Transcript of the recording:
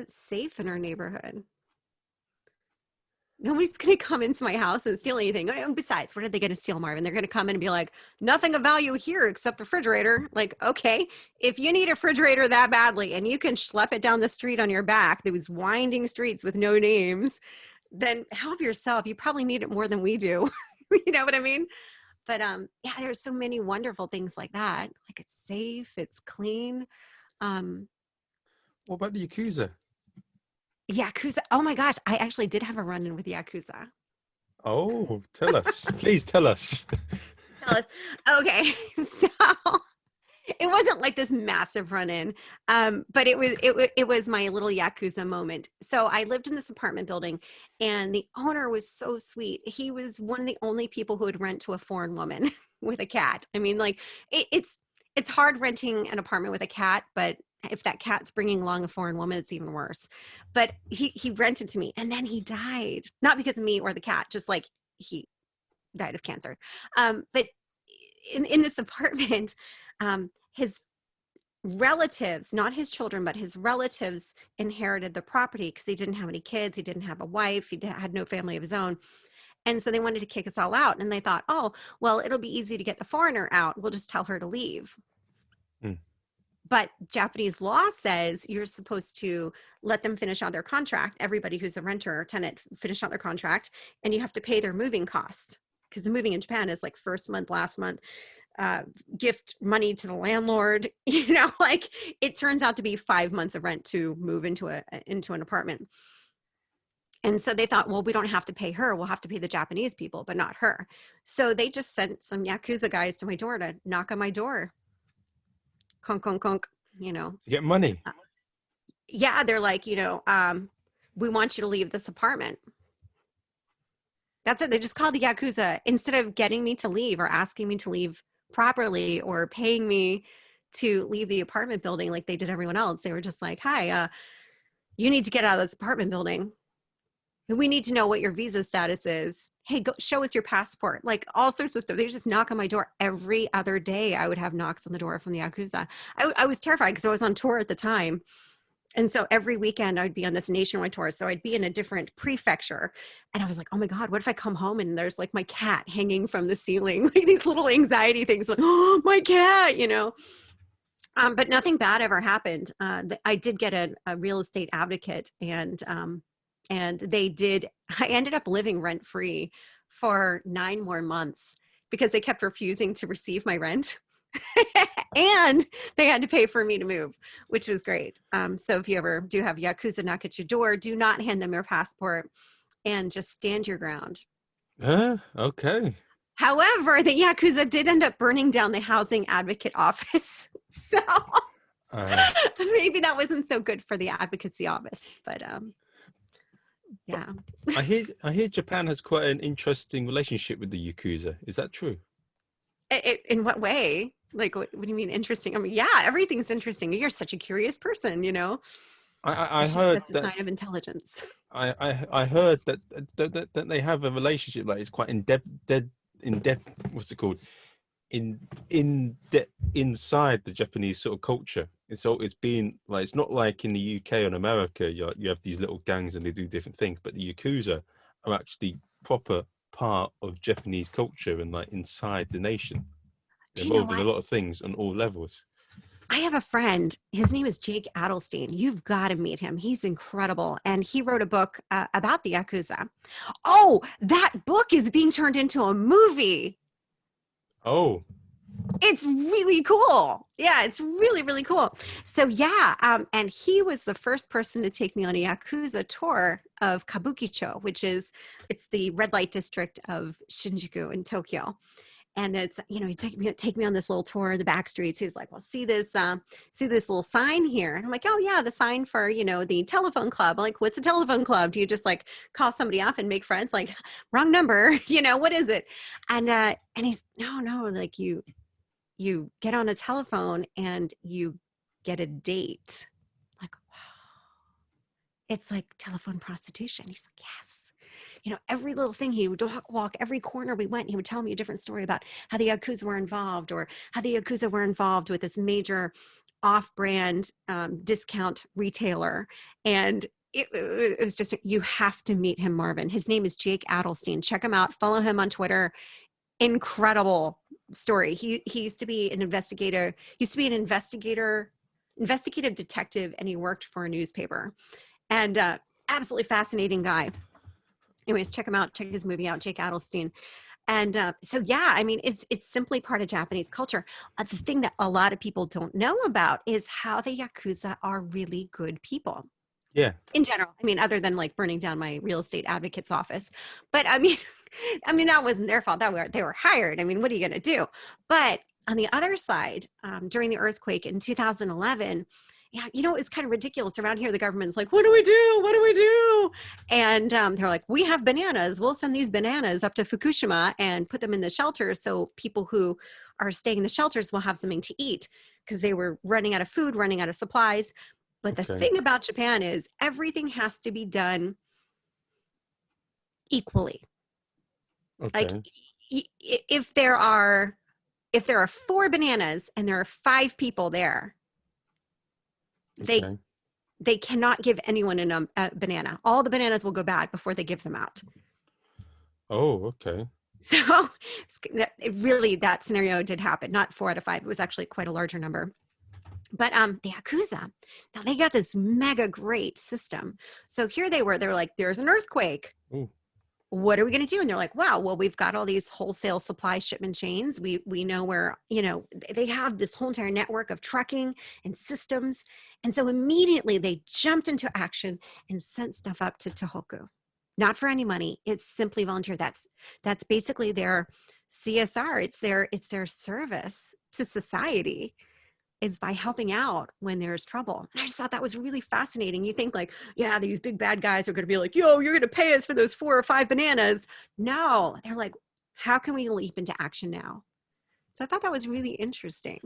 it safe in our neighborhood. Nobody's going to come into my house and steal anything. And besides, what are they going to steal, Marvin? They're going to come in and be like, nothing of value here except the refrigerator. Like, okay, if you need a refrigerator that badly and you can schlep it down the street on your back, those winding streets with no names, then help yourself. You probably need it more than we do. You know what I mean? But yeah, there's so many wonderful things like that. Like it's safe, it's clean. What about the Yakuza? Yakuza. Oh my gosh, I actually did have a run-in with Yakuza. Oh, tell us. Please tell us. Tell us. Okay, so it wasn't like this massive run-in, but it was my little Yakuza moment. So I lived in this apartment building, and the owner was so sweet. He was one of the only people who would rent to a foreign woman with a cat. I mean, like it's hard renting an apartment with a cat, but if that cat's bringing along a foreign woman, it's even worse. But he rented to me, and then he died, not because of me or the cat, just like he died of cancer. But in this apartment, his relatives, not his children, but his relatives inherited the property because he didn't have any kids. He didn't have a wife. He had no family of his own. And so they wanted to kick us all out. And they thought, oh, well, it'll be easy to get the foreigner out. We'll just tell her to leave. But Japanese law says you're supposed to let them finish out their contract. Everybody who's a renter or tenant finish out their contract, and you have to pay their moving cost, because the moving in Japan is like first month, last month, gift money to the landlord. You know, like it turns out to be 5 months of rent to move into an apartment. And so they thought, well, we don't have to pay her. We'll have to pay the Japanese people, but not her. So they just sent some Yakuza guys to my door to knock on my door. Conk, conk, conk, you know. You get money. Yeah, they're like, you know, we want you to leave this apartment. That's it. They just called the Yakuza instead of getting me to leave or asking me to leave properly or paying me to leave the apartment building like they did everyone else. They were just like, hi, you need to get out of this apartment building. We need to know what your visa status is. Hey, go show us your passport. Like all sorts of stuff. They just knock on my door every other day. I would have knocks on the door from the Yakuza. I was terrified because I was on tour at the time. And so every weekend I'd be on this nationwide tour. So I'd be in a different prefecture. And I was like, oh my God, what if I come home and there's like my cat hanging from the ceiling? Like these little anxiety things, like, oh, my cat, you know. But nothing bad ever happened. I did get a real estate advocate, and I ended up living rent free for 9 more months because they kept refusing to receive my rent. And they had to pay for me to move, which was great. So if you ever do have Yakuza knock at your door, do not hand them your passport and just stand your ground. Okay. However, the Yakuza did end up burning down the housing advocate office. So maybe that wasn't so good for the advocacy office, but yeah. I hear Japan has quite an interesting relationship with the Yakuza. Is that true? In what way? Like, what do you mean interesting? I mean, yeah, everything's interesting. You're such a curious person, you know. I heard that's a sign of intelligence. I heard that they have a relationship, like it's quite in depth. What's it called? Inside the Japanese sort of culture. It's been like, it's not like in the UK and America. You have these little gangs and they do different things, but the Yakuza are actually proper part of Japanese culture and like inside the nation. They're involved in a lot of things on all levels. I have a friend. His name is Jake Adelstein. You've got to meet him. He's incredible. And he wrote a book about the Yakuza. Oh, that book is being turned into a movie. Oh. It's really cool. Yeah, it's really, really cool. So yeah, and he was the first person to take me on a Yakuza tour of Kabukicho, it's the red light district of Shinjuku in Tokyo. And it's, you know, he take me on this little tour of the back streets. He's like, well, see this little sign here? And I'm like, oh yeah, the sign for, you know, the telephone club. I'm like, what's a telephone club? Do you just like call somebody up and make friends? Like, wrong number, you know, what is it? And he's, no, like you get on a telephone and you get a date. Like, wow. It's like telephone prostitution. He's like, yes. You know, every little thing, he would walk every corner we went, he would tell me a different story about how the Yakuza were involved, or how the Yakuza were involved with this major off-brand discount retailer. And it was just, you have to meet him, Marvin. His name is Jake Adelstein. Check him out. Follow him on Twitter. Incredible story. He used to be an investigator. He used to be an investigative detective, and he worked for a newspaper. And absolutely fascinating guy. Anyways, check him out. Check his movie out, Jake Adelstein. And so, yeah, I mean, it's simply part of Japanese culture. The thing that a lot of people don't know about is how the Yakuza are really good people. Yeah. In general, I mean, other than like burning down my real estate advocate's office. But I mean, that wasn't their fault. They were hired. I mean, what are you going to do? But on the other side, during the earthquake in 2011, yeah, you know, it's kind of ridiculous around here. The government's like, what do we do? What do we do? And they're like, we have bananas. We'll send these bananas up to Fukushima and put them in the shelters, so people who are staying in the shelters will have something to eat, because they were running out of food, running out of supplies. But the thing about Japan is everything has to be done equally. Okay. Like if there are 4 bananas and there are 5 people there, they cannot give anyone a banana. All the bananas will go bad before they give them out. Oh, okay. So that scenario did happen. Not 4 out of 5. It was actually quite a larger number. But the Yakuza, now they got this mega great system. So here they were like, there's an earthquake. Ooh. What are we going to do? And they're like, wow, well, we've got all these wholesale supply shipment chains. We know where, you know, they have this whole entire network of trucking and systems. And so immediately they jumped into action and sent stuff up to Tohoku. Not for any money. It's simply volunteer. That's basically their CSR. It's their service to society, is by helping out when there's trouble. And I just thought that was really fascinating. You think like, yeah, these big bad guys are going to be like, yo, you're going to pay us for those 4 or 5 bananas. No, they're like, how can we leap into action now? So I thought that was really interesting.